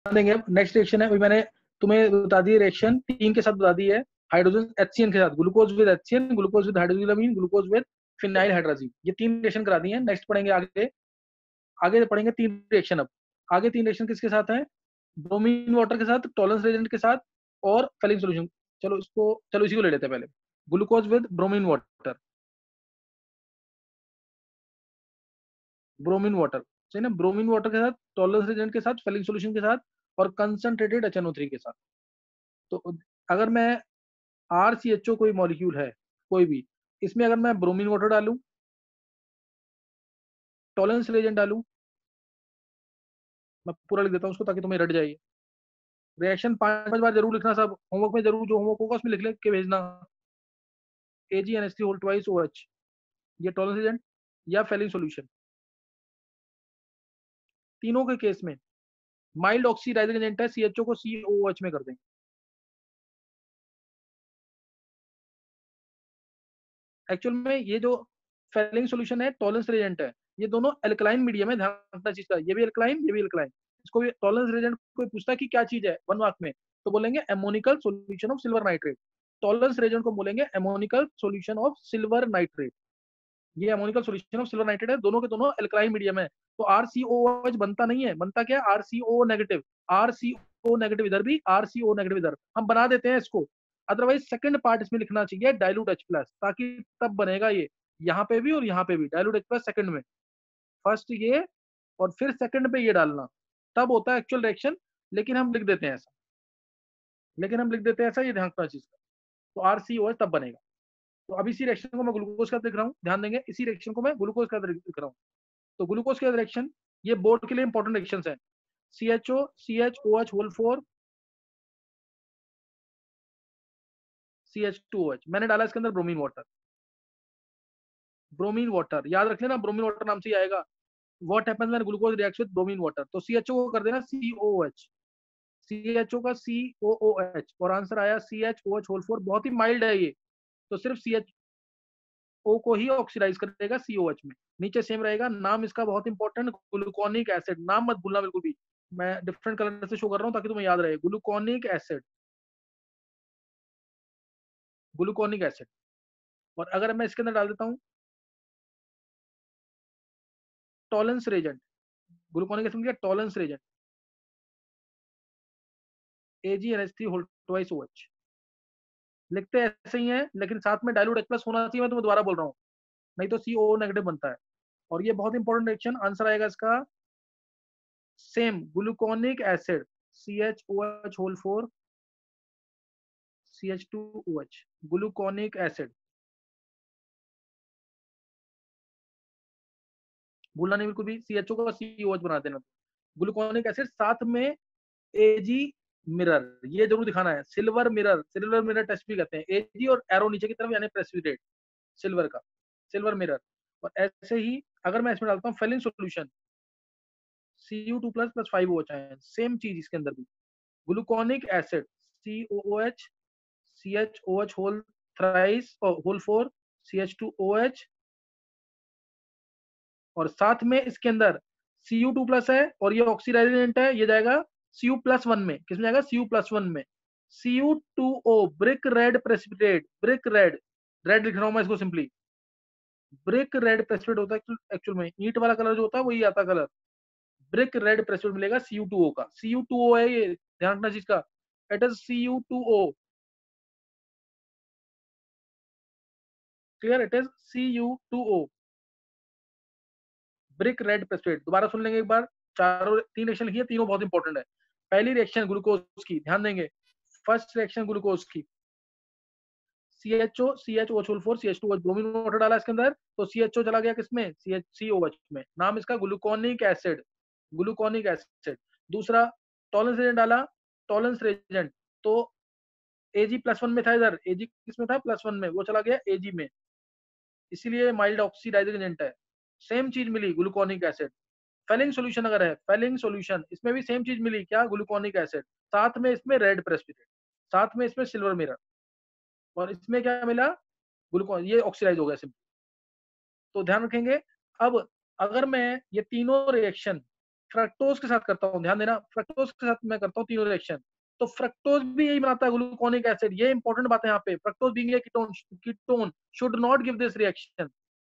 देंगे। Next reaction है, अभी मैंने तुम्हें बता दी रिएक्शन 3 के साथ बता दी है। हाइड्रोजन HCN के साथ, glucose with HCN, glucose with hydroxylamine, glucose with phenyl hydrazine, ये 3 रिएक्शन करा दी है। नेक्स्ट पढ़ेंगे आगे, आगे पढ़ेंगे 3 रिएक्शन। अब आगे 3 रिएक्शन किसके साथ है? ब्रोमीन वाटर के साथ, टॉलरेंस रेजेंट के साथ और फेलिंग सोल्यूशन। चलो इसी को ले लेते हैं पहले। Glucose with bromine water, bromine water सही ना, ब्रोमीन वाटर के साथ, टॉलरेंस रेजेंट के साथ, फेलिंग सोल्यूशन के साथ और कंसंट्रेटेड HNO3 के साथ। तो अगर मैं RCHO कोई मॉलिक्यूल है कोई भी, इसमें अगर मैं ब्रोमीन वाटर डालूं, टॉलरेंस रेजेंट डालूं, मैं पूरा लिख देता हूँ उसको ताकि तुम्हें रट जाइए। रिएक्शन 5 बार जरूर लिखना, सब होमवर्क में जरूर, जो होमवर्क होगा उसमें लिख के भेजना। AgNH3 होल ट्वाइस OH, ये टॉलरेंस एजेंट या फेलिंग सॉल्यूशन। तीनों के केस में माइल्ड ऑक्सीडाइजिंग एजेंट है, CHO को COOH में कर देंगे। एक्चुअल में ये जो फेलिंग सॉल्यूशन है, टॉलरेंस रेजेंट है, ये दोनों एल्कलाइन मीडियम है, ध्यान रखना चीज का, ये भी एल्कलाइन ये भी एल्कलाइन। इसको भी टॉलरेंस रेजेंट कोई पूछता है कि क्या चीज है 1 मार्क में, तो बोलेंगे ammoniacal solution of silver nitrate. Tollens reagent को बोलेंगे ammoniacal solution of silver nitrate. ये ammoniacal solution of silver nitrate है, दोनों के दोनों एल्कलाइन मीडियम है। तो RCOOH बनता नहीं है, बनता क्या है? RCO नेगेटिव, RCO नेगेटिव इधर भी, RCO नेगेटिव इधर, हम बना देते हैं इसको। अदरवाइज सेकंड पार्ट इसमें लिखना चाहिए डाइल्यूट H+, ताकि तब बनेगा ये, यहाँ पे भी और यहाँ पे भी डाइल्यूट H+ सेकंड में, फर्स्ट ये और फिर सेकंड पे ये डालना, तब होता है एक्चुअल रिएक्शन। लेकिन हम लिख देते हैं ऐसा, ये ध्यान रखना चीज का। तो RCOH तब बनेगा। तो अभी इसी रिएक्शन को मैं ग्लूकोज का लिख रहा हूँ, ध्यान देंगे, इसी रिएक्शन को मैं ग्लूकोज का लिख रहा हूँ। तो ग्लूकोज के रिएक्शन, ये बोर्ड के लिए इंपॉर्टेंट रिएक्शंस हैं। CHO CHOH होल 4 CH2OH, मैंने डाला इसके अंदर ब्रोमीन वाटर। ब्रोमीन वाटर याद रख लेना, ब्रोमीन वाटर नाम से ही आएगा। What happens when glucose reacts with bromine water, तो CHO को कर देना COOH, CHO का COOH, और आंसर आया CHOH होल 4। बहुत ही माइल्ड है ये, तो सिर्फ CHO को ही ऑक्सीडाइज करेगा COH में, नीचे सेम रहेगा। नाम इसका बहुत इंपॉर्टेंट, ग्लूकोनिक एसिड, नाम मत भूलना बिल्कुल भी, मैं डिफरेंट कलर से शो कर रहा हूँ ताकि तुम्हें याद रहे। Gluconic acid, gluconic acid. और अगर मैं इसके अंदर डाल देता हूँ टॉलेंस रेजेंट, ग्लूकोनिक एसिड का Tollens reagent, AgNH3 whole twice OH, लिखते ऐसे ही हैं लेकिन साथ में डाइल्यूट H+ होना चाहिए, मैं तुम्हें दोबारा बोल रहा हूँ, नहीं तो CO नेगेटिव बनता है। और ये बहुत इंपॉर्टेंट रिएक्शन, आंसर आएगा इसका same, gluconic acid CHOH whole 4 CH2OH, gluconic acid, भूलना नहीं बिल्कुल भी, CHO का COH बना देना। ग्लूकोनिक एसिड साथ में AG मिरर, ये जरूर दिखाना है, silver mirror, silver mirror test भी कहते हैं, AG और एरो नीचे की तरफ यानी प्रेसिपिटेट सिल्वर का, सिल्वर मिरर। और ऐसे ही अगर मैं इसमें डालता हूँ Fehling solution, Cu2 plus 5OH ion, same चीज इसके अंदर भी, gluconic acid COOH CHOH whole thrice whole 4 CH2OH, और साथ में इसके अंदर Cu2 प्लस है और ये ऑक्सीडाइजेंट है, ये जाएगा Cu+1 में, किसमें जाएगा? Cu+1 में। Cu2O brick red precipitate, brick red, red लिख रहा हूं मैं इसको सिंपली, ब्रिक रेड प्रेसिपिटेट होता है एक्चुअल में, ईंट वाला कलर जो होता है वही आता कलर, ब्रिक रेड प्रेसिपिटेट मिलेगा Cu2O का, Cu2O है ये, ध्यान रखना चीज का, it is Cu2O, clear, it is Cu2O, brick red precipitate. दोबारा सुन लेंगे एक बार, चारों 3 रिएक्शन लिखी है, तीनों बहुत इंपॉर्टेंट है। पहली रिएक्शन ग्लूकोज की, ध्यान देंगे, फर्स्ट रिएक्शन ग्लूकोज की, CHO CHOH 4 CH2OH, bromine water डाला इसके अंदर, तो CHO चला गया किसमें? COH में, नाम इसका ग्लूकोनिक एसिड, ग्लूकोनिक एसिड। दूसरा टॉलेंस रेजेंट डाला, टॉलेंस रेजेंट, तो Ag+1 में था, इधर Ag किसमें था? +1 में, वो चला गया Ag में, इसीलिए माइल्ड ऑक्सीडाइजिंग एजेंट है। सेम चीज मिली ग्लूकोनिक एसिड। फेलिंग सॉल्यूशन अगर है, फेलिंग सॉल्यूशन, इसमें भी सेम चीज मिली, क्या? ग्लूकोनिक एसिड, साथ में इसमें रेड प्रेसिपिटेट, साथ में इसमें सिल्वर मिरर, और इसमें क्या मिला? ग्लूकोन, ये ऑक्सीडाइज हो गया सिंपल। तो ध्यान रखेंगे। अब अगर मैं ये तीनों रिएक्शन फ्रक्टोज के साथ करता हूँ, ध्यान देना, फ्रक्टोज के साथ मैं करता हूँ तीनों रिएक्शन। तो फ्रक्टोज भी यही बनाता है, ग्लूकोनिक एसिड। ये इंपॉर्टेंट बात है यहाँ पे। Fructose being a ketone should not give this reaction.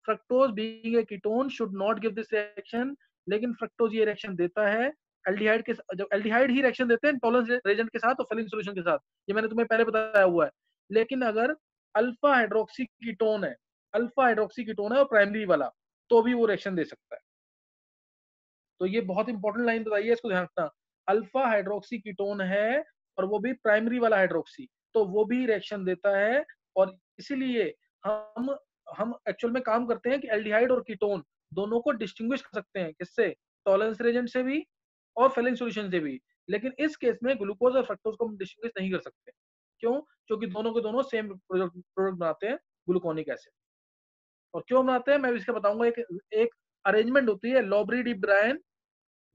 Fructose being a ketone should not give this reaction, लेकिन फ्रक्टोज ये रिएक्शन देता है एल्डिहाइड के, जब एल्डिहाइड ही रिएक्शन देते हैं टॉलरेंस रेजेंट के साथ और फिलिंग सॉल्यूशन के साथ, ये मैंने तुम्हें पहले बताया हुआ है। लेकिन अगर अल्फा हाइड्रोक्सी कीटोन है, अल्फा हाइड्रोक्सी कीटोन है और प्राइमरी वाला, तो भी वो रिएक्शन दे सकता है। तो ये बहुत इंपॉर्टेंट लाइन बताई है, इसको ध्यान रखना। अल्फा हाइड्रोक्सी कीटोन है और वो भी प्राइमरी वाला हाइड्रोक्सी, तो वो भी रिएक्शन देता है। और इसीलिए हम हम एक्चुअल में काम करते हैं कि एल्डिहाइड और कीटोन दोनों को डिस्टिंग्विश कर सकते हैं, किससे? टॉलरेंस रिएजेंट से भी और फिलिंग सॉल्यूशन से भी। लेकिन इस केस में ग्लूकोज और फ्रक्टोज को हम डिस्टिंग्विश नहीं कर सकते। क्यों? क्योंकि दोनों के दोनों सेम प्रोडक्ट बनाते हैं, ग्लूकोनिक एसिड। और क्यों बनाते हैं मैं भी इसका बताऊंगा। एक एक अरेंजमेंट होती है लॉबरी डी ब्रायन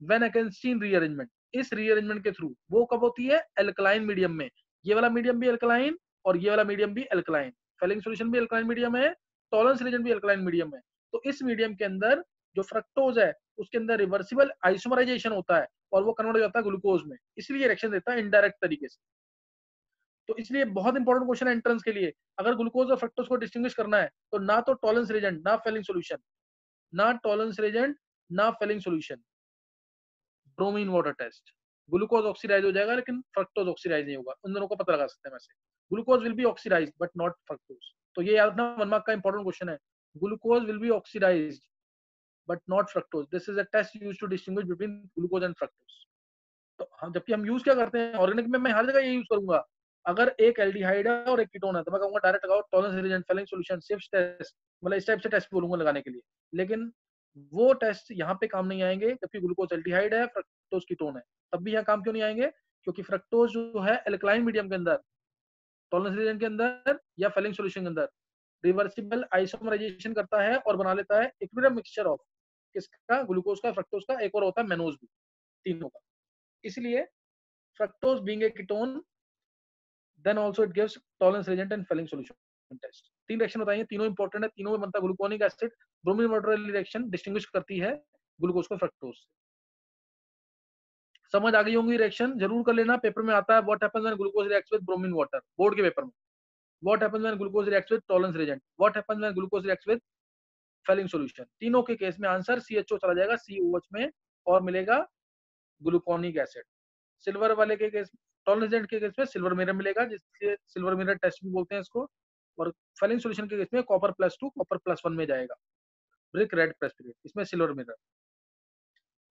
वेन रीअरेंजमेंट। इस रीअरेंजमेंट के थ्रू वो कब होती है? एल्कलाइन मीडियम में। ये वाला मीडियम भी एल्कलाइन और ये वाला मीडियम भी एल्कलाइन, फेलिंग सॉल्यूशन भी एल्कलाइन मीडियम है, टॉलरेंस रीजन भी एल्कलाइन मीडियम है। तो इस मीडियम के अंदर जो फ्रक्टोज है उसके अंदर रिवर्सिबल आइसोमराइजेशन होता है और वो कन्वर्ट हो जाता है ग्लूकोज में, इसलिए रिएक्शन देता है इनडायरेक्ट तरीके से। तो इसलिए बहुत इंपॉर्टेंट क्वेश्चन है एंट्रेंस के लिए। अगर ग्लूकोज और फ्रक्टोज को डिस्टिंग्विश करना है तो ना तो टॉलरेंस रीजन ना फेलिंग सॉल्यूशन, ना टॉलरेंस रीजन ना Fehling solution, bromine water test. Glucose oxidise हो जाएगा लेकिन फ्रक्टोज ऑक्सीडाइज नहीं होगा। उन दोनों को पता लगा सकते हैं वैसे। Glucose will be oxidise but not fructose. तो ये याद रखना, 1 मार्क का इंपॉर्टेंट क्वेश्चन है। Glucose will be oxidise but not fructose. This is a test used to distinguish between glucose and fructose. तो हम जबकि हम यूज क्या करते हैं ऑर्गेनिक में, मैं हर जगह ये यूज करूंगा। अगर एक एल्डिहाइड है और एक कीटोन है तो मैं कहूंगा डायरेक्ट लगाओ टॉलरेंस रिएजेंट फेलिंग सॉल्यूशन सिफ्ट टेस्ट, मतलब इस टाइप से टेस्ट बोलूंगा लगाने के लिए। लेकिन वो टेस्ट यहाँ पे काम नहीं आएंगे जबकि ग्लूकोज एल्डिहाइड है, फ्रक्टोज कीटोन है। तब भी यहाँ काम क्यों नहीं आएंगे? क्योंकि फ्रक्टोज जो है एल्कलाइन मीडियम के अंदर, टॉलरेंस रीजन के अंदर या फेलिंग सॉल्यूशन के अंदर रिवर्सिबल आइसोमराइजेशन करता है और बना लेता है इक्विलिब्रियम मिक्सचर ऑफ किसका? ग्लूकोज का, फ्रक्टोज का, एक और होता है मेनोज भी, तीनों का। इसलिए fructose being a ketone then also it gives Tollens reagent and Fehling solution test. तीन रिएक्शन बताइए, तीनों इंपॉर्टेंट है, तीनों में बनता है gluconic acid. Bromine water reaction distinguish करती है ग्लूकोज को फ्रक्टोज से। समझ आ गई होंगी रिएक्शन? जरूर कर लेना, पेपर में आता है what happens when glucose reacts with bromine water, board के पेपर में। What happens when glucose reacts with Tollens reagent, what happens when glucose reacts with Fehling solution. तीनों के केस में आंसर CHO चला जाएगा COH में और मिलेगा ग्लूकोनिक एसिड। सिल्वर वाले के केस, टॉलरेंस रिएजेंट के केस में सिल्वर मिरर मिलेगा, जिससे सिल्वर मिरर टेस्ट भी बोलते हैं इसको। और फेलिंग सॉल्यूशन के केस में कॉपर +2 कॉपर +1 में जाएगा, ब्रिक रेड प्रेसिपिटेट, इसमें सिल्वर मिरर।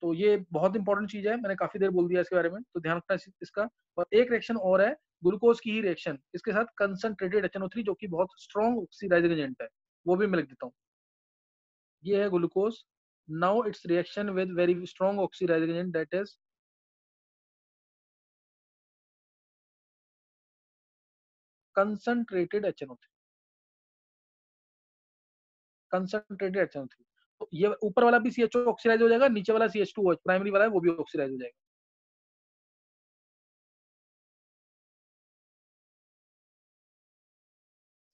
तो ये बहुत इंपॉर्टेंट चीज है, मैंने काफी देर बोल दिया इसके बारे में, तो ध्यान रखना इसका। और एक रिएक्शन और है ग्लूकोज की ही रिएक्शन, इसके साथ कंसंट्रेटेड HNO3 जो कि बहुत स्ट्रॉन्ग ऑक्सीडाइजिंग एजेंट है, वो भी मैं लिख देता हूँ। ये है glucose, now its reaction with very strong oxidising agent that is concentrated HNO3, concentrated HNO3। तो ये ऊपर वाला भी CHO ऑक्सीडाइज हो जाएगा, नीचे वाला CH2OH प्राइमरी वाला है वो भी ऑक्सीडाइज हो जाएगा।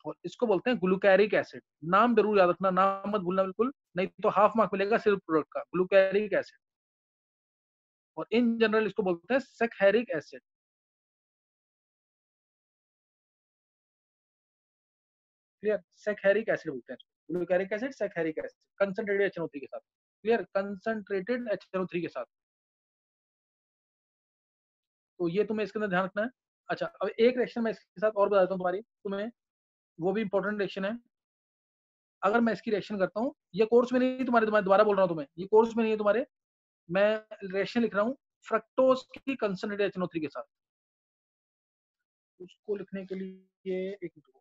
और इसको बोलते हैं ग्लूकैरिक एसिड। नाम जरूर याद रखना, नाम मत भूलना बिल्कुल, नहीं तो हाफ मार्क मिलेगा सिर्फ प्रोडक्ट का। ग्लूकैरिक एसिड, और इन जनरल इसको बोलते हैं सेकहेरिक एसिड। क्लियर? सेकहेरिक एसिड बोलते हैं इसको, ग्लूकैरिक एसिड, सेकहेरिक एसिड, कंसंट्रेटेड HNO3 के साथ। क्लियर? कंसंट्रेटेड HNO3 के साथ। तो ये तुम्हें इसके अंदर ध्यान रखना है। अच्छा, अब एक रिएक्शन मैं इसके साथ और बता देता हूँ तुम्हारी, तुम्हें वो भी इंपॉर्टेंट रिएक्शन है। अगर मैं इसकी रिएक्शन करता हूँ, ये कोर्स में नहीं तुम्हारे, तुम्हारे दोबारा बोल रहा हूँ तुम्हें, ये कोर्स में नहीं है तुम्हारे, मैं रिएक्शन लिख रहा हूँ फ्रक्टोज की कंसंट्रेटेड HNO3 के साथ। उसको लिखने के लिए एक मिनट,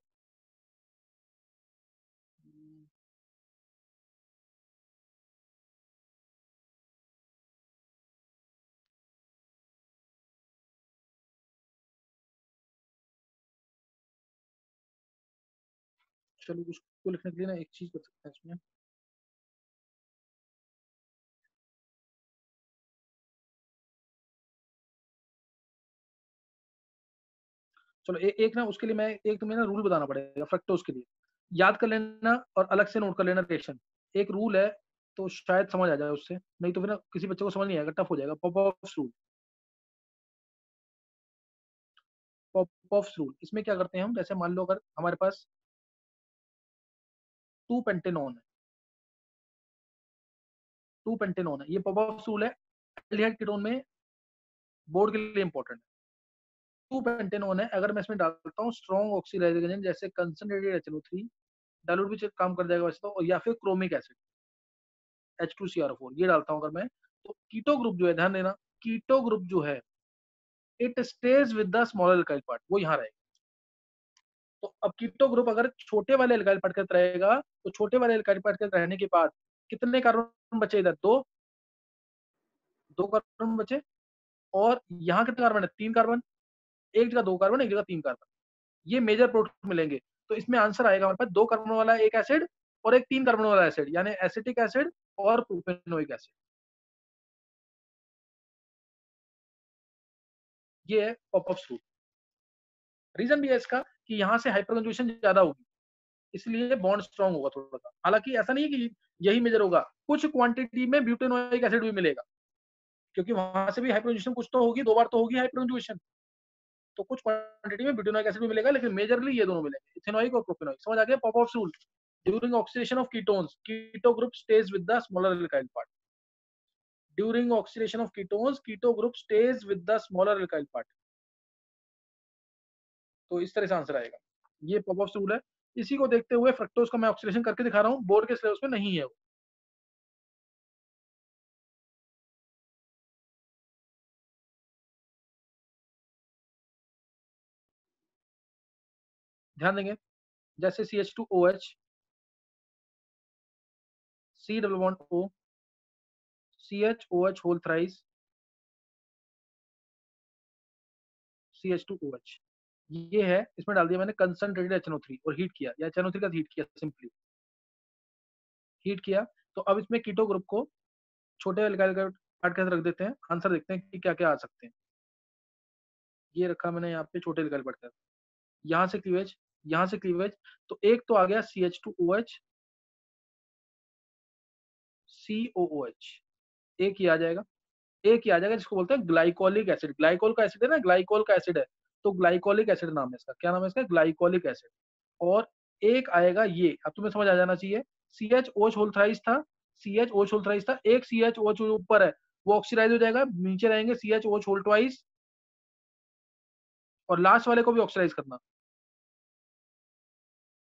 चलो उसको लिखने के लिए ना एक चीज कर सकते हैं इसमें। चलो एक ना उसके लिए मैं एक तुम्हें ना रूल बताना पड़ेगा फ्रक्टोज के लिए, याद कर लेना और अलग से नोट कर लेना रिएक्शन। एक रूल है तो शायद समझ आ जाए उससे, नहीं तो फिर ना किसी बच्चे को समझ नहीं आएगा, टफ हो जाएगा। पॉपऑफ रूल, पॉपऑफ रूल, इसमें क्या करते हैं हम, जैसे मान लो अगर हमारे पास 2 पेंटेनॉन है, 2 पेंटेनॉन है, ये पॉपऑफ रूल है, एल्डिहाइड कीटोन में बोर्ड के लिए इंपॉर्टेंट है। 2 पेंटेनॉन है, अगर मैं इसमें डालता हूँ स्ट्रॉन्ग ऑक्सीडाइजिंग एजेंट जैसे कंसंट्रेटेड HNO3, डाइल्यूट भी काम कर जाएगा वैसे तो, या फिर क्रोमिक एसिड H2CrO4, ये डालता हूँ अगर मैं, तो कीटो ग्रुप जो है, ध्यान देना, कीटो ग्रुप जो है it stage with the smaller alkyl part, वो यहाँ रहेगा। तो अब कीटो ग्रुप अगर छोटे वाले एल्काइल पार्ट के साथ रहेगा, तो छोटे वाले एल्काइल पार्ट के साथ रहने के बाद कितने कार्बन बचे इधर, दो कार्बन बचे, और यहाँ कितने कार्बन है, 3 कार्बन, एक जगह 2 कार्बन, एक जगह 3 कार्बन, ये मेजर प्रोडक्ट मिलेंगे। तो इसमें आंसर आएगा हमारे पास 2 कार्बन वाला एक एसिड और एक 3 कार्बन वाला एसिड, यानी एसिटिक एसिड और प्रोपेनोइक एसिड। ये है पॉपऑफ रूल। रीजन भी है इसका कि यहाँ से हाइपरकंजुगेशन ज्यादा होगी, इसलिए बॉन्ड स्ट्रॉन्ग होगा थोड़ा सा। हालांकि ऐसा नहीं है कि यही मेजर होगा, कुछ क्वांटिटी में ब्यूटेनोइक एसिड भी मिलेगा, क्योंकि वहां से भी हाइपरकंजुगेशन कुछ तो होगी, 2 बार तो होगी हाइपरकंजुगेशन, तो कुछ क्वांटिटी में ब्यूटेनोइक एसिड भी मिलेगा, लेकिन मेजरली ये दोनों मिलेंगे, इथेनोइक और प्रोपेनोइक। समझ आ गया Popoff rule. During oxidation of ketones, keto group stays with the smaller alkyl part. During oxidation of ketones, keto group stays with the smaller alkyl part. तो इस तरह से आंसर आएगा, ये पॉपऑफ रूल है। इसी को देखते हुए फ्रक्टोज का मैं ऑक्सीडेशन करके दिखा रहा हूँ, बोर्ड के सिलेबस में नहीं है वो। ध्यान देंगे, जैसे CH2OH, C double bond O, CHOH whole thrice, CH2OH, ये है, इसमें डाल दिया मैंने कंसंट्रेटेड HNO3 और हीट किया, या HNO3 का हीट किया, सिंपली हीट किया। तो अब इसमें कीटो ग्रुप को छोटे एल्काइल पार्ट के साथ रख देते हैं, आंसर देखते हैं कि क्या क्या आ सकते हैं। ये रखा मैंने यहाँ पे छोटे एल्काइल पार्ट के साथ, यहाँ से क्लीवेज, यहाँ से क्लीवेज, तो एक तो आ गया CH2OH, COOH, एक ही आ जाएगा, एक ही आ जाएगा, जिसको बोलते हैं ग्लाइकोलिक एसिड। ग्लाइकोल का एसिड है ना, ग्लाइकोल का एसिड है, तो ग्लाइकोलिक एसिड नाम है इसका। क्या नाम है इसका, ग्लाइकोलिक एसिड। और एक आएगा ये, अब तुम्हें समझ आ जाना चाहिए, CHOH होल थ्राइस था, CHOH होल थ्राइस था, एक CHOH ऊपर है, वो ऑक्सीडाइज हो जाएगा, नीचे रहेंगे CHOH होल ट्वाइस, और लास्ट वाले को भी ऑक्सीडाइज करना,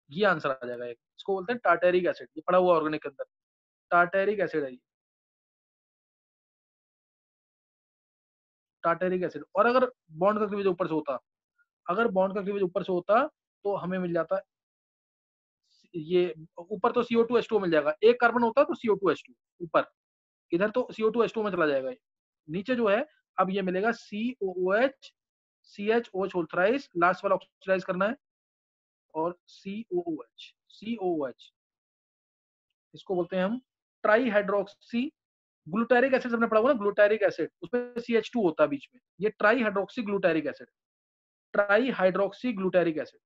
ये आंसर आ जाएगा एक। इसको बोलते हैं टार्टेरिक एसिड, ये पड़ा हुआ ऑर्गेनिक के अंदर, टार्टेरिक एसिड है ये, टार्टेरिक एसिड। और अगर बॉन्ड का क्लीवेज ऊपर से होता, अगर बॉन्ड का क्लीवेज ऊपर से होता, तो हमें मिल जाता ये, ऊपर तो CO2H2 मिल जाएगा, एक कार्बन होता तो CO2H2 ऊपर, इधर तो CO2H2 में चला जाएगा ये। नीचे जो है, अब ये मिलेगा COOH, CHOH whole thrice, last वाला ऑक्सीडाइज करना है, और COOH, इसको बोलते हैं हम ट्राई हाइड्रोक्सी ग्लूटारिक एसिड। हमने पढ़ा हुआ ना, ग्लूटारिक एसिड, उसमें CH2 होता है बीच में, ये try hydroxy glutaric acid, try hydroxy glutaric acid.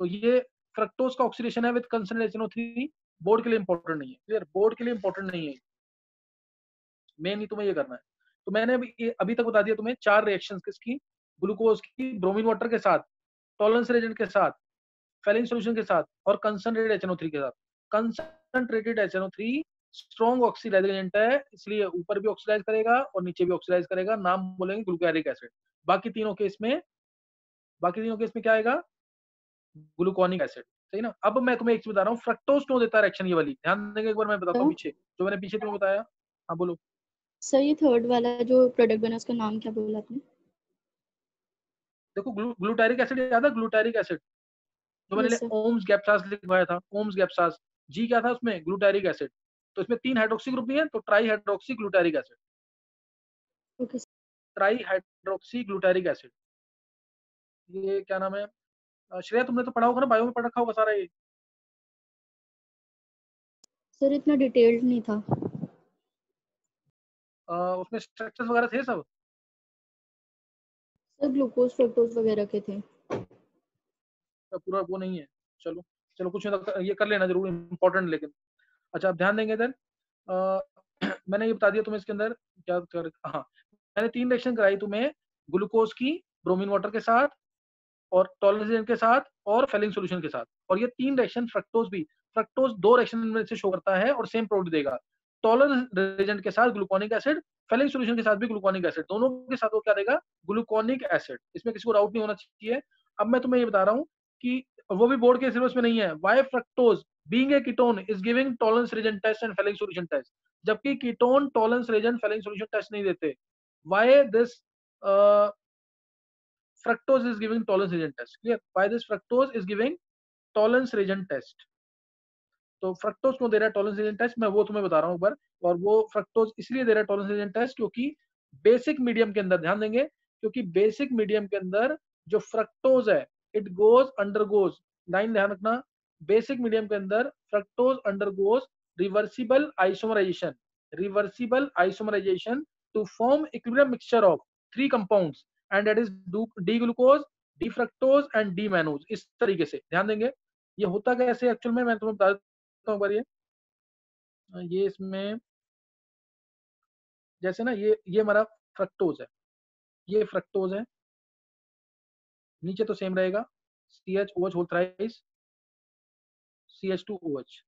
तो ये फ्रक्टोज का ऑक्सीडेशन है विद कंसंट्रेटेड HNO3, बोर्ड के लिए इंपॉर्टेंट नहीं है, क्लियर, बोर्ड के लिए इंपॉर्टेंट नहीं है, मेन ही तुम्हें ये करना है। तो मैंने अभी तक बता दिया तुम्हें 4 रिएक्शंस किसकी, ग्लूकोज की ब्रोमीन वाटर के साथ, टॉलरेंस रिएजेंट के साथ, फेलिन सॉल्यूशन के साथ, और कंसंट्रेटेड HNO3 के साथ। Concentrated HNO3 strong oxidising agent है, इसलिए ऊपर भी ऑक्सीडाइज करेगा और नीचे भी ऑक्सीडाइज करेगा, नाम बोलेंगे ग्लूटारिक एसिड। बाकी तीनों केस में, बाकी तीनों केस में क्या आएगा, ग्लूकोनिक एसिड, सही ना। अब मैं तुम्हें एक चीज बता रहा हूँ, फ्रक्टोज क्यों देता है रिएक्शन, ये वाली ध्यान देंगे, एक बार मैं बताता हूँ सर पीछे, जो मैंने पीछे तुम्हें बताया। हाँ बोलो। सर ये थर्ड वाला जो प्रोडक्ट बना उसका नाम क्या बोला आपने? देखो ग्लूटारिक एसिड याद है, ग्लूटारिक एसिड, जो मैंने यस सर। ओम्स गैप्सास लिखवाया था, ओम्स गैप्सास, जी क्या था उसमें, ग्लूटारिक एसिड। तो इसमें 3 हाइड्रोक्सी ग्रुप नहीं है, तो try hydroxy glutaric acid, okay try hydroxy glutaric acid, ये क्या नाम है, श्रेया तुमने तो पढ़ा होगा ना, बायो में पढ़ रखा होगा सारा ये। सर इतना डिटेल्ड नहीं था। उसमें स्ट्रक्चर्स वगैरह थे सब। सर ग्लूकोज फ्रक्टोज वगैरह के थे। पूरा वो नहीं है, चलो चलो कुछ नहीं, ये कर लेना जरूर, इंपॉर्टेंट लेकिन। अच्छा, आप ध्यान देंगे इधर मैंने ये बता दिया तुम्हें इसके अंदर क्या कर, हाँ मैंने 3 रिएक्शन कराई तुम्हें, ग्लूकोज की ब्रोमीन वाटर के साथ और टॉलरेंस एजेंट के साथ और फेलिंग सॉल्यूशन के साथ, और ये 3 रिएक्शन फ्रक्टोज भी, फ्रक्टोज 2 रिएक्शन में से शो करता है और सेम प्रोडक्ट देगा। टॉलरेंस एजेंट के साथ ग्लूकोनिक एसिड, फेलिंग सॉल्यूशन के साथ भी ग्लूकोनिक एसिड, दोनों के साथ वो क्या देगा, ग्लूकोनिक एसिड। इसमें किसी को डाउट नहीं होना चाहिए। अब मैं तुम्हें ये बता रहा हूँ कि वो भी बोर्ड के सिलेबस में नहीं है, why fructose being a ketone is giving Tollens reagent test and Fehling solution test, जबकि ketone Tollens reagent Fehling solution test नहीं देते। Why this fructose is giving tolerance reagent test? Clear? Why this fructose is giving tolerance reagent test? तो fructose क्यों दे रहा है tolerance reagent test, मैं वो तुम्हें बता रहा हूँ एक बार। और वो फ्रक्टोज इसलिए दे रहा है टॉलरेंस रिएजेंट टेस्ट क्योंकि बेसिक मीडियम के अंदर, ध्यान देंगे, क्योंकि बेसिक मीडियम के अंदर जो फ्रक्टोज है इट गोज अंडरगोज, लाइन ध्यान रखना, बेसिक मीडियम के अंदर fructose undergoes reversible isomerisation, reversible isomerisation to form equilibrium mixture of 3 compounds and that is D glucose, D fructose and D mannose. इस तरीके से ध्यान देंगे। ये होता कैसे एक्चुअल में, मैं तुम्हें बता देता हूँ एक बार। ये इसमें जैसे ना, ये हमारा फ्रक्टोज है, ये फ्रक्टोज है, नीचे तो सेम रहेगा, CH OH whole thrice CH2OH,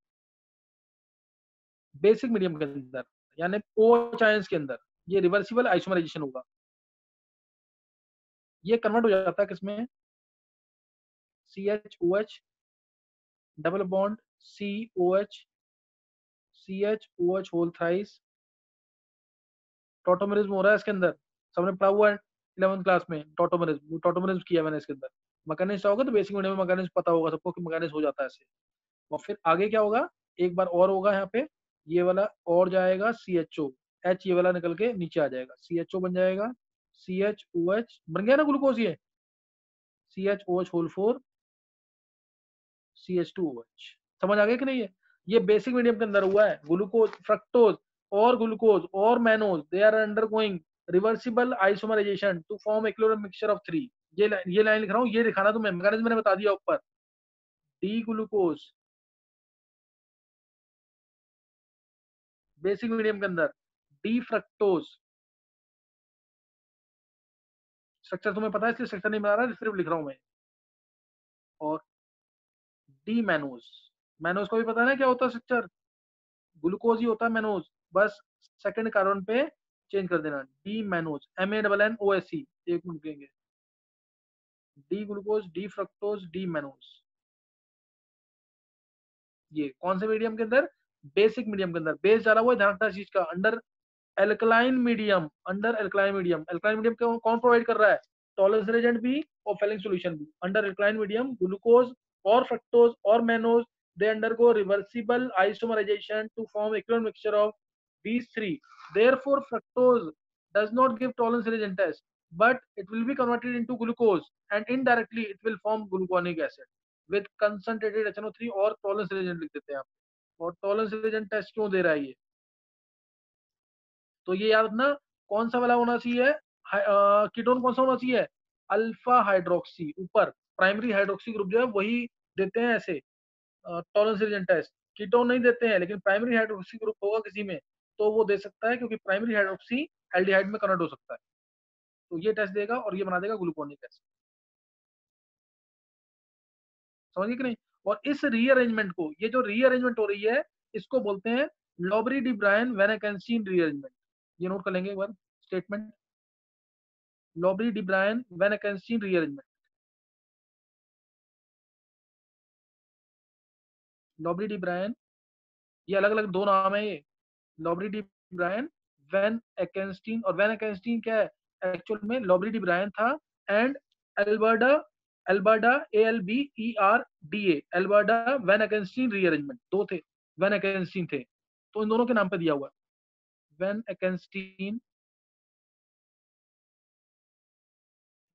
basic medium के अंदर यानी OH आयंस के अंदर ये रिवर्सिबल आइसोमराइजेशन होगा, ये कन्वर्ट हो जाता है किसमें, CH OH double bond COH CH OH whole thrice, tautomerism हो रहा है इसके अंदर, सबने पढ़ा हुआ है 11th क्लास में, टॉटोमरिज्म किया मैंने इसके अंदर। मैकेनिज्म होगा तो बेसिक मीडियम में मैकेनिज्म पता होगा सबको कि मैकेनिज्म हो जाता है ऐसे। और फिर आगे क्या होगा, एक बार और होगा यहाँ पे, ये वाला और जाएगा CHO, H ये वाला निकल के नीचे आ जाएगा, CHO बन जाएगा, CHOH बन गया ना ग्लूकोज, ये CHOH होल 4 CH2OH। समझ आ गया कि नहीं है, ये बेसिक मीडियम के अंदर हुआ है। ग्लूकोज, फ्रक्टोज और ग्लूकोज और mannose they are undergoing reversible isomerisation to form equilibrium mixture of 3। ये लाइन लिख रहा हूँ, ये दिखाना तुम्हें, मैकेनिज्म मैंने बता दिया ऊपर। डी ग्लूकोज बेसिक मीडियम के अंदर, डी फ्रक्टोज, स्ट्रक्चर तुम्हें पता है इसलिए स्ट्रक्चर नहीं बना रहा, सिर्फ लिख रहा हूं मैं। और डी मैनोज, मैनोज को भी पता है ना क्या होता है स्ट्रक्चर, ग्लूकोज ही होता है मैनोज, बस सेकंड कार्बन पे चेंज कर देना, डी मैनोज, MANNOSE, एक मिनट लिखेंगे, D glucose, D fructose, D mannose. ये कौन से मीडियम के अंदर, बेसिक मीडियम के अंदर, बेस डाला हुआ है ध्यान रखना इस चीज का, under alkaline medium, under alkaline medium. Alkaline medium कौन प्रोवाइड कर रहा है, टॉलरेंस रिएजेंट भी और फेलिंग सॉल्यूशन भी। अंडर एल्कलाइन मीडियम ग्लूकोज और फ्रक्टोज और mannose they undergo reversible isomerization to form equivalent mixture of these three. Therefore fructose does not give tolerance reagent test, but it will be converted into glucose and indirectly it will form gluconic acid with concentrated HNO3 और tolerance reagent लिख देते हैं आप। और tolerance reagent test क्यों दे रहा है ये, तो ये याद रखना कौन सा वाला होना चाहिए, कीटोन कौन सा होना चाहिए, अल्फा हाइड्रोक्सी, ऊपर प्राइमरी हाइड्रोक्सी ग्रुप जो है वही देते हैं ऐसे टॉलरेंस रिएजेंट टेस्ट। कीटोन नहीं देते हैं, लेकिन प्राइमरी हाइड्रोक्सी ग्रुप होगा किसी में तो वो दे सकता है, क्योंकि प्राइमरी हाइड्रोक्सी एल्डिहाइड में कन्वर्ट हो सकता है, तो ये टेस्ट देगा और ये बना देगा ग्लूकोनिक एसिड। समझिए कि नहीं। और इस रीअरेंजमेंट को, ये जो रीअरेंजमेंट हो रही है इसको बोलते हैं Lobry de Bruyn van Ekenstein rearrangement. ये नोट कर लेंगे एक बार statement, Lobry de Bruyn van Ekenstein rearrangement. Lobry de Bruyn, ये अलग अलग दो नाम है ये, Lobry de Bruyn, van Ekenstein. और वैन एकेंस्टीन क्या है एक्चुअल में, लॉबरी डी ब्रायन था and Alberda, Alberda ALBERDA, Alberda van Ekenstein rearrangement, दो थे वैन एकेंस्टीन थे, तो इन दोनों के नाम पे दिया हुआ है वैन एकेंस्टीन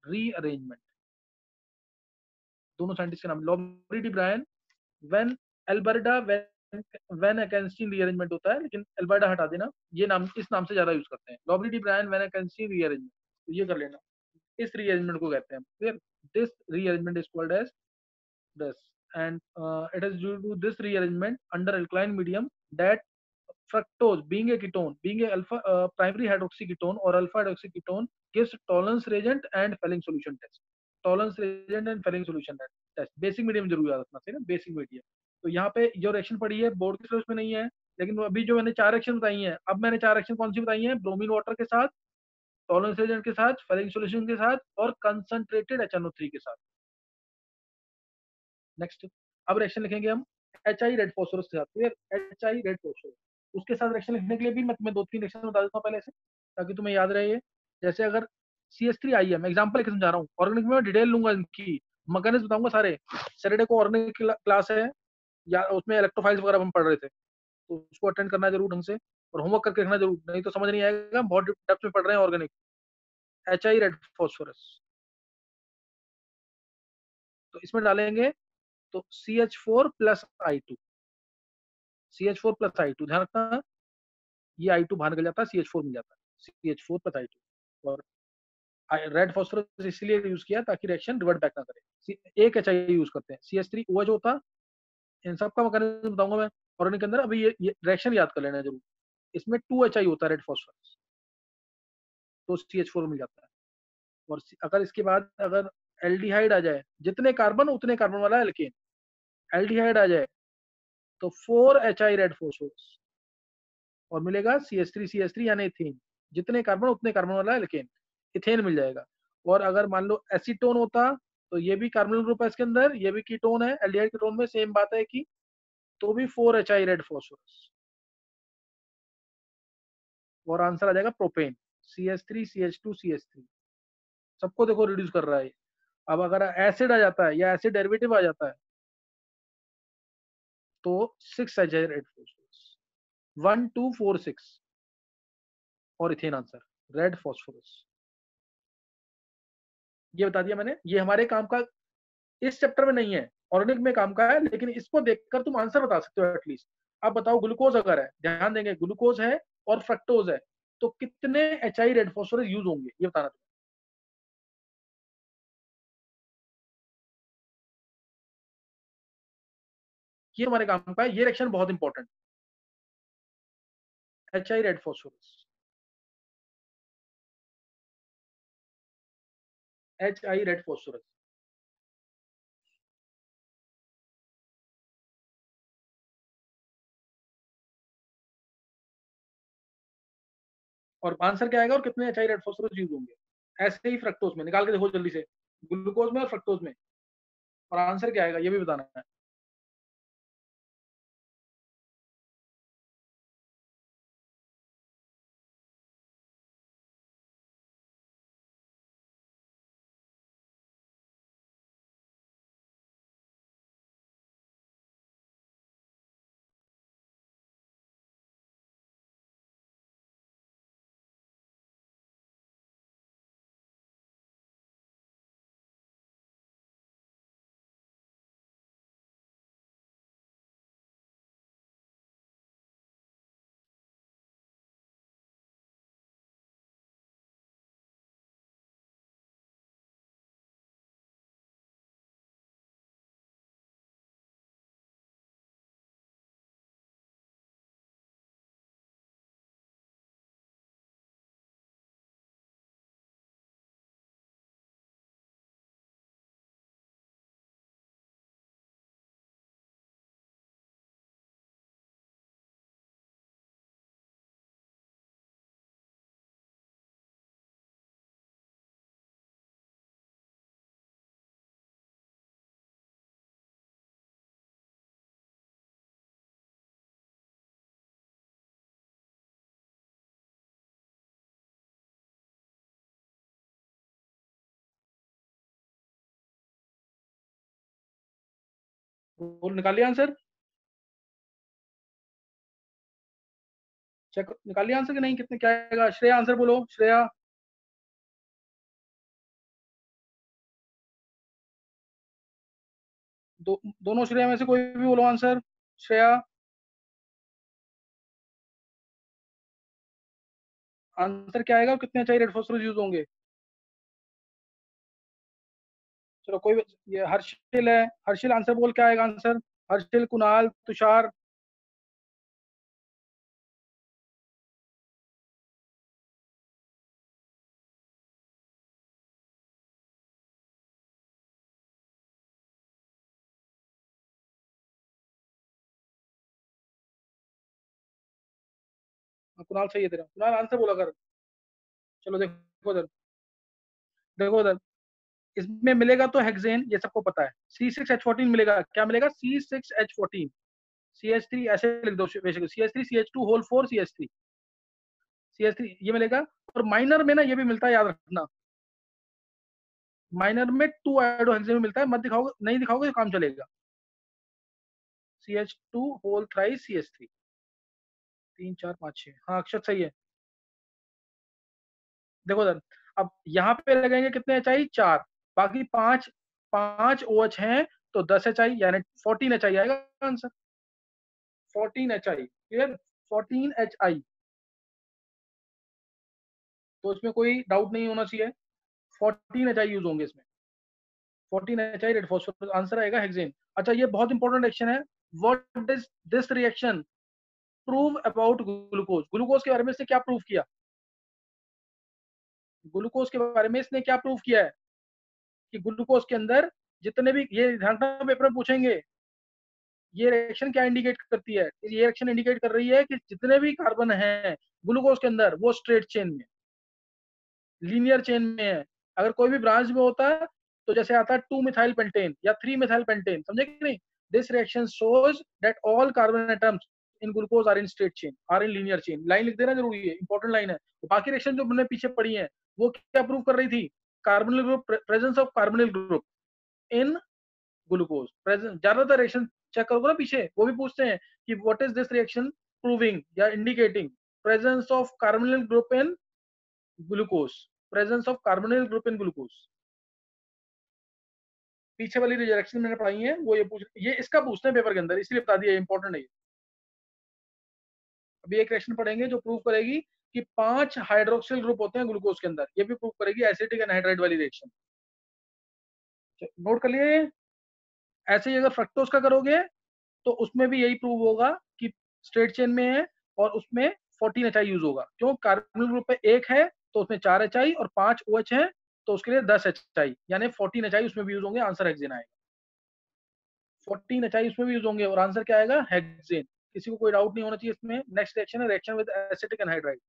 रीअरेंजमेंट, दोनों साइंटिस्ट के नाम, Lobry de Bruyn, van Alberda van Ekenstein rearrangement होता है, लेकिन एल्बर्टा हटा देना, ये नाम इस नाम से ज्यादा यूज करते हैं, Lobry de Bruyn van Ekenstein rearrangement, तो ये कर लेना, इस रीअरेंजमेंट को कहते हैं फिर, this rearrangement is called as this, and it is due to this rearrangement under alkaline medium that fructose, being a ketone, being a alpha primary hydroxy ketone or alpha hydroxy ketone, gives tolerance reagent and Fehling solution test. Tollens reagent and Fehling solution test, basic medium जरूर याद रखना चाहिए ना, basic medium. तो यहाँ पे जो reaction पड़ी है बोर्ड के सिलेबस में नहीं है, लेकिन अभी जो मैंने 4 रिएक्शन बताई हैं, अब मैंने 4 रिएक्शन कौन सी बताई हैं, ब्रोमीन वाटर के साथ, टॉलरेंस रेजेंट के साथ, फेलिंग सोल्यूशन के साथ और कंसंट्रेटेड HNO3 के साथ। नेक्स्ट, अब रिएक्शन लिखेंगे हम HI रेड फॉस्फोरस के साथ। HI रेड फॉस्फोरस, उसके साथ रिएक्शन लिखने के लिए भी मैं तुम्हें 2-3 रिएक्शन बता देता हूँ पहले से, ताकि तुम्हें याद रहे। जैसे अगर CH3 मैं एग्जांपल लेके समझा रहा हूँ, ऑर्गेनिक में मैं डिटेल लूंगा, इनकी मैकेनिज्म बताऊंगा सारे। सैटरडे को ऑर्गेनिक क्लास है, या उसमें इलेक्ट्रोफाइल्स वगैरह हम पढ़ रहे थे, तो उसको अटेंड करना जरूर ढंग से और होमवर्क करके रखना जरूर, नहीं तो समझ नहीं आएगा। बहुत डेप्थ में पढ़ रहे हैं ऑर्गेनिक। HI रेड फॉस्फोरस, तो इसमें डालेंगे तो CH4 plus I2, CH4 plus I2, ध्यान रखना ये I2 बाहर निकल जाता है, CH4 मिल जाता है, CH4 प्लस I2। और रेड फॉस्फोरस इसलिए यूज किया ताकि रिएक्शन रिवर्ट बैक ना करे। एक HI यूज करते हैं, CH3OH होता, इन सब का मैकेनिज्म बताऊंगा मैं ऑर्गेनिक के अंदर। अभी ये रिएक्शन याद कर लेना जरूर। इसमें 2HI होता है रेड फॉस्फोरस, तो CH4 मिल जाता है। और अगर इसके बाद अगर एल्डिहाइड आ जाए, जितने कार्बन उतने कार्बन वाला एल्केन, एल्डिहाइड आ जाए तो 4HI रेड फॉस्फोरस और मिलेगा CH3 यानी इथेन, जितने कार्बन उतने कार्बन वाला एल्केन, इथेन मिल जाएगा। और अगर मान लो एसीटोन होता, तो ये भी कार्बोनिल ग्रुप है इसके अंदर, ये भी कीटोन है, एल्डिहाइड कीटोन में सेम बात है कि, तो भी 4HI रेड फॉस्फोरस। और आंसर आ जाएगा प्रोपेन, CH3CH2CH3। सबको देखो रिड्यूस कर रहा है। अब अगर एसिड आ जाता है या एसिड डेरिवेटिव आ जाता है तो 6HI रेड फॉस्फोरस, 1 2 4 6 और इथेन आंसर रेड फॉस्फोरस। ये बता दिया मैंने, ये हमारे काम का इस चैप्टर में नहीं है, ऑर्गेनिक में काम का है, लेकिन इसको देखकर तुम आंसर बता सकते हो एटलीस्ट। अब बताओ ग्लूकोज अगर है, ध्यान देंगे, ग्लूकोज है और फ्रक्टोज है, तो कितने HI रेड फॉस्फोरस यूज होंगे ये बताना तुम्हें। ये हमारे काम का है, ये रिएक्शन बहुत important. HI red phosphorus, HI red phosphorus. और आंसर क्या आएगा और कितने HI रेड फॉस्फोरस यूज होंगे। ऐसे ही फ्रक्टोज में निकाल के देखो जल्दी से, ग्लूकोज में और फ्रक्टोज में, और आंसर क्या आएगा ये भी बताना है। बोल, निकाल लिया आंसर, चेक निकाल लिया आंसर कि नहीं, कितने क्या आएगा। श्रेया आंसर बोलो, श्रेया। दोनों श्रेया में से कोई भी बोलो आंसर। श्रेया, आंसर क्या आएगा और कितने HI रेड फॉस्फोरस यूज होंगे। चलो कोई, ये हर्षिल है, हर्षिल आंसर बोल, क्या आएगा आंसर? हर्षिल, कुणाल, तुषार। कुणाल सही है तेरा, कुणाल आंसर बोला कर। चलो देखो उधर, देखो उधर, इसमें मिलेगा तो हेक्सेन, ये सबको पता है। C6H14 मिलेगा, क्या मिलेगा? C6H14, CH3 ऐसे लिख दो basically, CH3 CH2 whole 4 CH3, CH3 ये मिलेगा। और माइनर में ना ये भी मिलता है, याद रखना, माइनर में 2 आयोडोहेक्सेन मिलता है, मत दिखाओगे, नहीं दिखाओगे तो काम चलेगा। CH2 होल थ्राइस CH3, 3 4 5 6, हाँ अक्षर सही है। देखो सर, अब यहाँ पे लगेंगे कितने एच आई? 4, बाकी 5, 5 OH हैं, तो 10 एच आई, यानी 14 एच आई आएगा answer. 14 H I, clear? 14 H I, तो इसमें कोई डाउट नहीं होना चाहिए, 14 एच आई यूज होंगे इसमें। 14 H I read phosphorus, answer आएगा हेक्सेन। अच्छा, ये बहुत इंपॉर्टेंट रिएक्शन है। What does this reaction prove about glucose? Glucose के बारे में इसने क्या प्रूव किया? ग्लूकोज के बारे में इसने क्या प्रूव किया है कि ग्लूकोज के अंदर जितने भी, ये ध्यान रखना पेपर में पूछेंगे, ये रिएक्शन क्या इंडिकेट करती है? ये रिएक्शन इंडिकेट कर रही है कि जितने भी कार्बन हैं ग्लूकोज के अंदर, वो स्ट्रेट चेन में, लीनियर चेन में है। अगर कोई भी ब्रांच में होता है, तो जैसे आता है 2 मिथाइल पेंटेन या 3 मिथाइल पेंटेन, समझे कि नहीं? This reaction shows that all carbon atoms in glucose are in straight chain, are in linear chain. Line लिख देना जरूरी है, इंपॉर्टेंट लाइन है। तो बाकी रिएक्शन जो हमने पीछे पढ़ी है, वो क्या प्रूव कर रही थी? Carbonyl group, presence of carbonyl group in glucose present. ज्यादातर रिएक्शन चेक करोगे ना पीछे, वो भी पूछते हैं कि what is this reaction proving या indicating? Presence of carbonyl group in glucose, presence of carbonyl group in glucose. पीछे वाली रिएक्शन मैंने पढ़ाई है, वो ये इसका पूछते हैं पेपर के अंदर, इसलिए बता दिया, इंपॉर्टेंट है ये। अभी एक रिएक्शन पढ़ेंगे जो प्रूव करेगी कि 5 हाइड्रोक्सिल ग्रुप होते हैं ग्लूकोज के अंदर, ये भी प्रूव करेगी, एसिटिक एनहाइड्राइड वाली रिएक्शन। नोट कर लिए? ऐसे ही अगर फ्रक्टोज का करोगे, तो उसमें भी यही प्रूव होगा कि स्ट्रेट चेन में है, और उसमें 14 एच आई यूज होगा। क्यों? कार्बोनिल ग्रुप पे एक है, तो उसमें 4 एच आई और 5 ओ एच है, तो उसके लिए 10 एच आई, यानी 14 एच आई उसमें भी यूज होंगे, आंसर हेक्सेन आएगा। 14 एच आई उसमें भी यूज होंगे, और आंसर क्या आएगा? हेक्सेन। किसी को कोई डाउट नहीं होना चाहिए इसमें। नेक्स्ट रिएक्शन है reaction with acetic anhydride.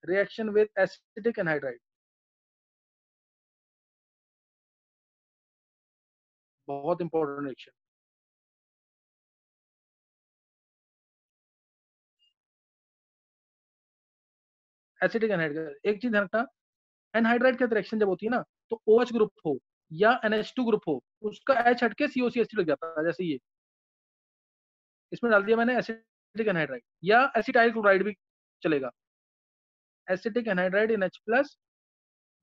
Reaction with acetic anhydride, बहुत इंपॉर्टेंट रिएक्शन। एसिटिक एनहाइड्राइड, एक चीज ध्यान रखना, एनहाइड्राइड की रिएक्शन जब होती है ना, तो OH ग्रुप हो या NH2 ग्रुप हो, उसका H हटके COCH3 लग जाता है, जैसे ये इसमें डाल दिया मैंने एसिटिक एनहाइड्राइड, या एसिटाइल क्लोराइड भी चलेगा। एसिटिक एनहाइड्राइड इन H प्लस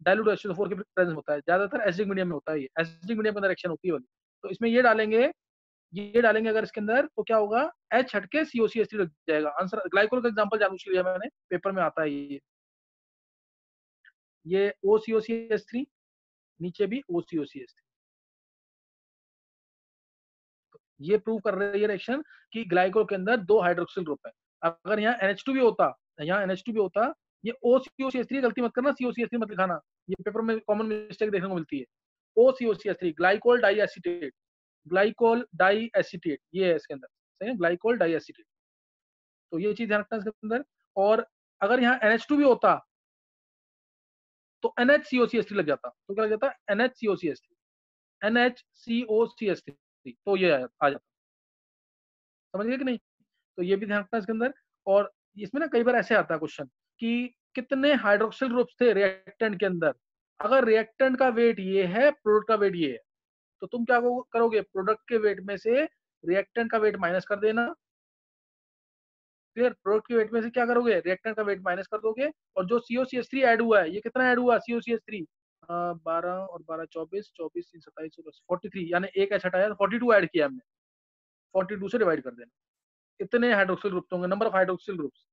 डाइल्यूट H2O4 के प्रेजेंस होता है, ज्यादातर एसिडिक मीडियम में होता है, ये एसिडिक मीडियम के अंदर रिएक्शन होती है वाली। तो इसमें ये डालेंगे अगर इसके अंदर, तो क्या होगा? H हटके COCH3 लग जाएगा, आंसर। ग्लाइकोल का एग्जांपल जानबूझ के लिया मैंने, पेपर में आता है ये OCOCH3, नीचे भी OCOCH3। ये प्रूव कर रही है रिएक्शन कि ग्लाइकोल के अंदर 2 हाइड्रोक्सिल ग्रुप है। अगर यहाँ NH2 भी होता, यहाँ NH2 भी होता, ये OCOCH3, गलती मत करना, COCH3 मत लिखाना, ये पेपर में कॉमन मिस्टेक देखने को मिलती है। OCOCH3, glycol diacetate, glycol diacetate, ये है इसके अंदर, सही है, ग्लाइकोल डाई एसीटेट। तो ये चीज ध्यान रखना इसके अंदर। और अगर यहाँ NH2 भी होता, तो NHCOCH3 लग जाता, तो क्या लग जाता? NHCOCH3, NHCOCH3, तो ये आ जाता। समझ गए कि नहीं? तो ये भी ध्यान रखना इसके अंदर। और इसमें ना कई बार ऐसे आता है क्वेश्चन कि कितने हाइड्रोक्सिल ग्रुप्स थे रिएक्टेंट के अंदर। अगर रिएक्टेंट का वेट ये है, प्रोडक्ट का वेट ये है, तो तुम क्या करोगे? प्रोडक्ट के वेट में से रिएक्टेंट का वेट माइनस कर देना। फिर प्रोडक्ट के वेट में से क्या करोगे? रिएक्टेंट का वेट माइनस कर दोगे। और जो COCH3 ऐड हुआ है, ये कितना ऐड हुआ COCH3? 12 और 12 24, 24 3 27 43, यानी एक एच हटाया, 42 ऐड किया हमने, 42 से डिवाइड कर देना। इतने हाइड्रोक्सिल ग्रुप्स होंगे, number of hydroxyl groups.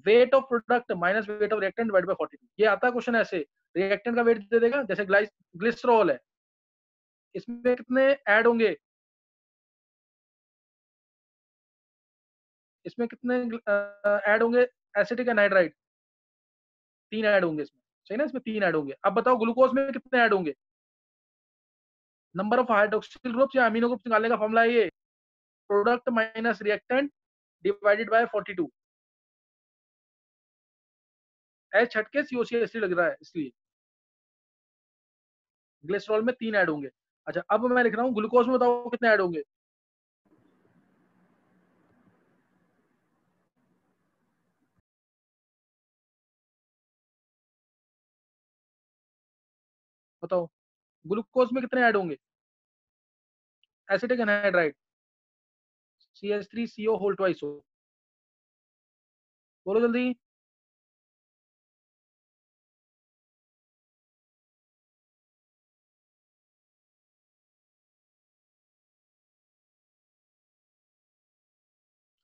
Weight of product minus weight of reactant divide by 42। ये आता है क्वेश्चन ऐसे, रिएक्टेंट का वेट दे देगा, जैसे ग्लिसरॉल है, इसमें कितने ऐड होंगे, इसमें कितने ऐड होंगे एसिटिक एनहाइड्राइड, 3 ऐड होंगे इसमें, सही ना, इसमें 3 ऐड होंगे। अब बताओ ग्लूकोज में कितने ऐड होंगे, नंबर ऑफ हाइड्रोक्सिल ग्रुप्स या अमीनो ग्रुप्स निकालने का फॉर्मूला है ये, product minus reactant divided by 42। H हट के COCH3 लग रहा है इसलिए, ग्लिसरॉल में 3 ऐड होंगे। अच्छा अब मैं लिख रहा हूँ ग्लूकोज में, बताओ कितने ऐड होंगे, बताओ ग्लूकोज में कितने ऐड होंगे, acetic anhydride CH3CO whole twice हो, बोलो जल्दी।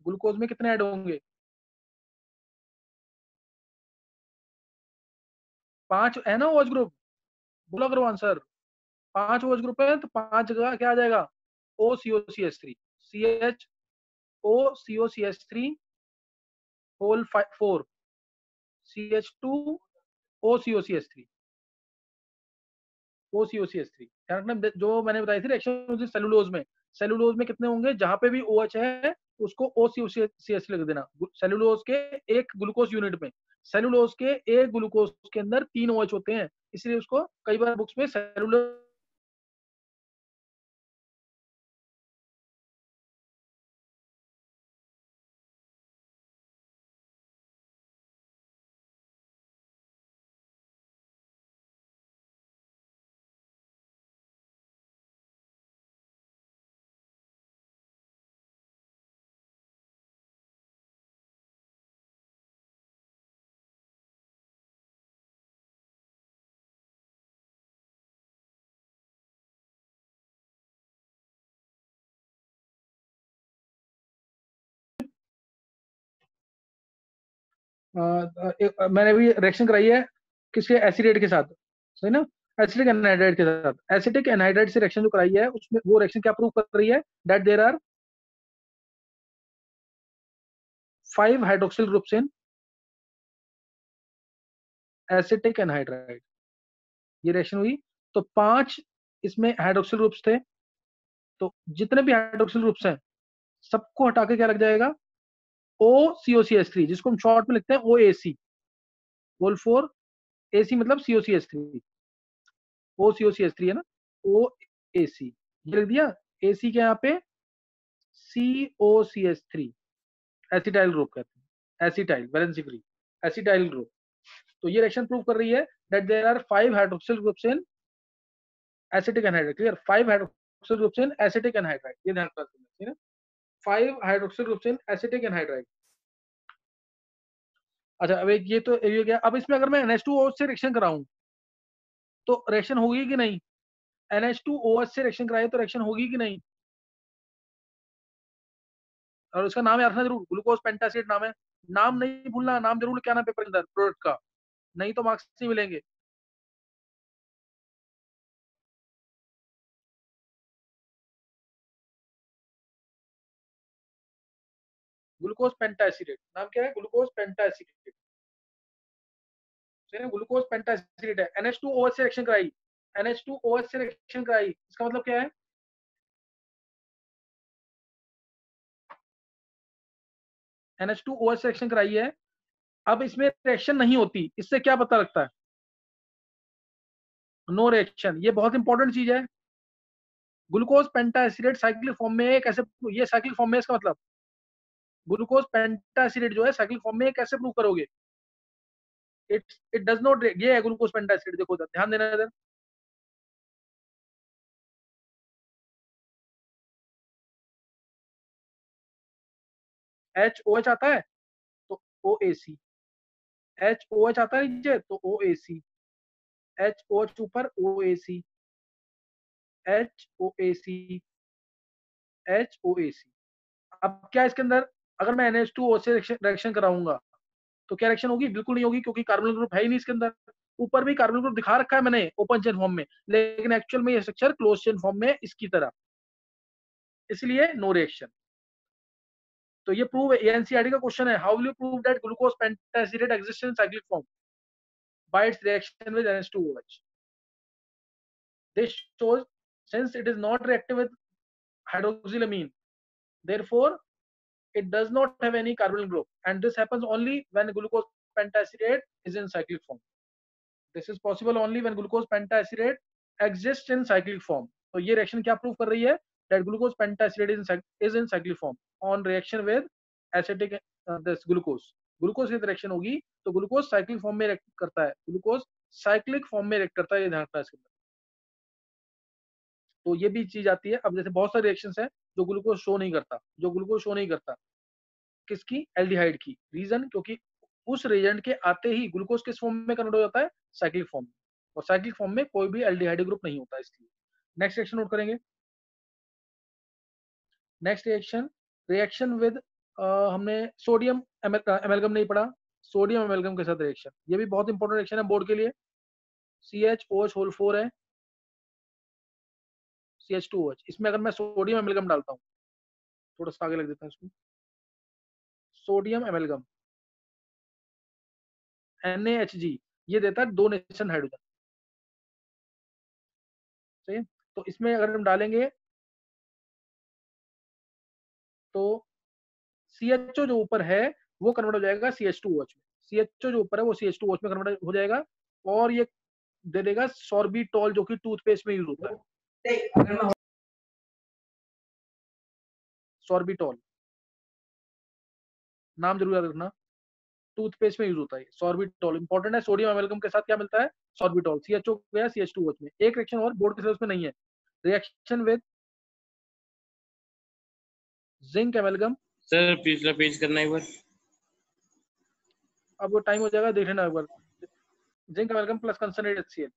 ग्लूकोज में कितने ऐड होंगे, 5 है ना OH ग्रुप, बोला करो आंसर। 5 OH ग्रुप है तो 5 जगह क्या आ जाएगा, OCOCH3, CHOCOCH3 whole 4, CH2OCOCH3, OCOCH3। ध्यान रखना, जो मैंने बताई थी रिएक्शन सेलुलोज में, सेलुलोज में कितने होंगे, जहां पे भी OH है उसको OCOCH लिख देना, सेलुलोज के एक ग्लूकोज यूनिट में, सेलुलोज के एक ग्लूकोज के अंदर 3 OH होते हैं, इसलिए उसको कई बार बुक्स में सेलुलोज मैंने भी रिएक्शन कराई है किसके, एसिडेट के साथ, सही ना, एसिटिक एनहाइड्राइड के साथ, एसिटिक एनहाइड्राइड से रिएक्शन जो कराई है उसमें वो रिएक्शन क्या प्रूव कर रही है, that there are 5 hydroxyl groups in acetic anhydride, ये रिएक्शन हुई तो 5 इसमें हाइड्रोक्सिल ग्रुप्स थे, तो जितने भी हाइड्रोक्सिल ग्रुप्स हैं सबको हटा के क्या लग जाएगा, OCOCH3, जिसको हम शॉर्ट में लिखते हैं OAC, होल 4, AC मतलब COCH3, OCOCH3 है ना, OAC ये लिख दिया, AC के यहाँ पे COCH3, एसिटाइल ग्रुप कहते हैं, acetyl valency free acetyl group. तो ये रिएक्शन प्रूव कर रही है that there are 5 hydroxyl groups in acetic anhydride, clear, 5 hydroxyl groups in acetic anhydride, ये ध्यान रखना है ना, 5 hydroxyl groups in acetic anhydride. अच्छा अब एक ये तो ये गया, अब इसमें अगर मैं NH2OH से रिएक्शन कराऊं तो रिएक्शन होगी कि नहीं, NH2OH से रिएक्शन कराए तो रिएक्शन होगी कि नहीं, और उसका नाम याद रखना जरूर, ग्लूकोज पेंटासिड नाम है, नाम नहीं भूलना, नाम जरूर लिखना पेपर के अंदर प्रोडक्ट का, नहीं तो मार्क्स नहीं मिलेंगे। ग्लूकोज पेंटासिड नाम क्या है, ग्लूकोज पेंटासिड, ग्लूकोज पेंटासिड है, NH2OH से रिएक्शन कराई, NH2OH से रिएक्शन कराई, इसका मतलब क्या है, NH2OH से रिएक्शन कराई है, अब इसमें रिएक्शन नहीं होती, इससे क्या पता लगता है, नो रिएक्शन, ये बहुत इंपॉर्टेंट चीज है। ग्लूकोज पेंटासिड साइक्लिक फॉर्म में कैसे, ये साइक्लिक फॉर्म में इसका मतलब, ग्लूकोज पेंटासिड जो है साइक्लिक फॉर्म में कैसे प्रूव करोगे, इट डज नॉट, ये है ग्लूकोज पेंटासिड, देखो ध्यान देना इधर, HOH आता है तो OAC, HOH आता है नीचे तो OAC, HOH ऊपर OAC, HOAC, HOAC। अब क्या इसके अंदर, अगर मैं NH2O से रिएक्शन कराऊंगा तो क्या रिएक्शन होगी? बिल्कुल नहीं होगी, क्योंकि कार्बोनिल ग्रुप है ही नहीं इसके अंदर। ऊपर भी कार्बोनिल ग्रुप दिखा रखा है मैंने ओपन चेन फॉर्म में, लेकिन एक्चुअल में ये स्ट्रक्चर क्लोज चेन फॉर्म में इसकी तरह, इसलिए नो रिएक्शन। तो ये प्रूव एनसीईआरटी का क्वेश्चन है, how will you prove that glucose pentaacetate exist in cyclic form by its reaction with NH2OH? This shows since it is not reactive with hydroxylamine, therefore it does not have any carbonyl group, and this happens only when glucose pentacetate is in cyclic form. This is possible only when glucose pentacetate exists in cyclic form. तो ये reaction क्या prove कर रही है? That glucose pentacetate is in cyclic form on reaction with acetic this glucose. Glucose की reaction होगी तो glucose cyclic form में रिएक्ट करता है, ग्लूकोज साइक्लिक फॉर्म में रिएक्ट करता है, ये ध्यान रखना है इसके अंदर। तो ये भी चीज आती है। अब जैसे बहुत सारे रिएक्शंस हैं जो ग्लूकोज शो नहीं करता, जो ग्लूकोज शो नहीं करता किसकी? एल्डिहाइड की। रीजन? क्योंकि उस रिएजेंट के आते ही ग्लूकोज किस फॉर्म में कन्वर्ट हो जाता है? साइक्लिक फॉर्म में, और साइक्लिक फॉर्म में कोई भी एल्डिहाइड ग्रुप नहीं होता इसलिए। नेक्स्ट रिएक्शन नोट करेंगे। नेक्स्ट रिएक्शन विद हमने सोडियम एमेल्गम नहीं पढ़ा, सोडियम एमेल्गम के साथ रिएक्शन, ये भी बहुत इंपॉर्टेंट रिएक्शन है बोर्ड के लिए। CHOH4 है, CH2OH, इसमें अगर मैं सोडियम एमेल्गम डालता हूँ, थोड़ा सा आगे लग देता है इसको, सोडियम एमेल्गम NaHG, ये देता है डोनेशन हाइड्रोजन। सही है? तो इसमें अगर हम डालेंगे तो CHO जो ऊपर है वो कन्वर्ट हो जाएगा CH2OH में, CHO जो ऊपर है वो CH2OH में कन्वर्ट हो जाएगा, और ये दे देगा सॉर्बिटॉल जो कि टूथपेस्ट में यूज होता है। सॉर्बिटॉल नाम जरूर याद रखना, टूथपेस्ट में यूज होता है सॉर्बिटॉल, इंपॉर्टेंट है। सोडियम एमेल्गम के साथ क्या मिलता है? सॉर्बिटॉल। CHO गया CH2OH में। एक रिएक्शन और बोर्ड के साथ उसमें नहीं है, रिएक्शन विद जिंक एमेल्गम। सर पिछला पेज करना एक बार। अब वो टाइम हो जाएगा, देख लेना एक बार। जिंक एमेल्गम प्लस कंसंट्रेटेड HCl,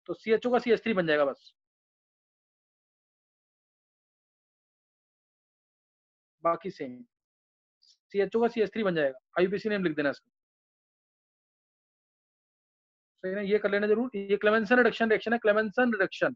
तो CHO का CH3 बन जाएगा बस, बाकी सेम। CHO का CH3 बन जाएगा, IUPAC नेम लिख देना इसका। सही है, ये कर लेना जरूर। ये क्लेमेंसन रिडक्शन रिएक्शन है, क्लेमेंसन रिडक्शन।